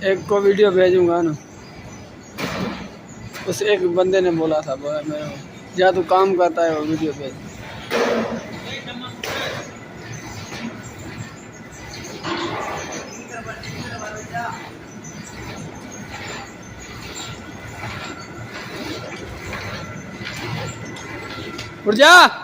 एक को वीडियो भेजूंगा ना, उस एक बंदे ने बोला था मेरे को, या तू काम करता है वो वीडियो भेज। उठ जा।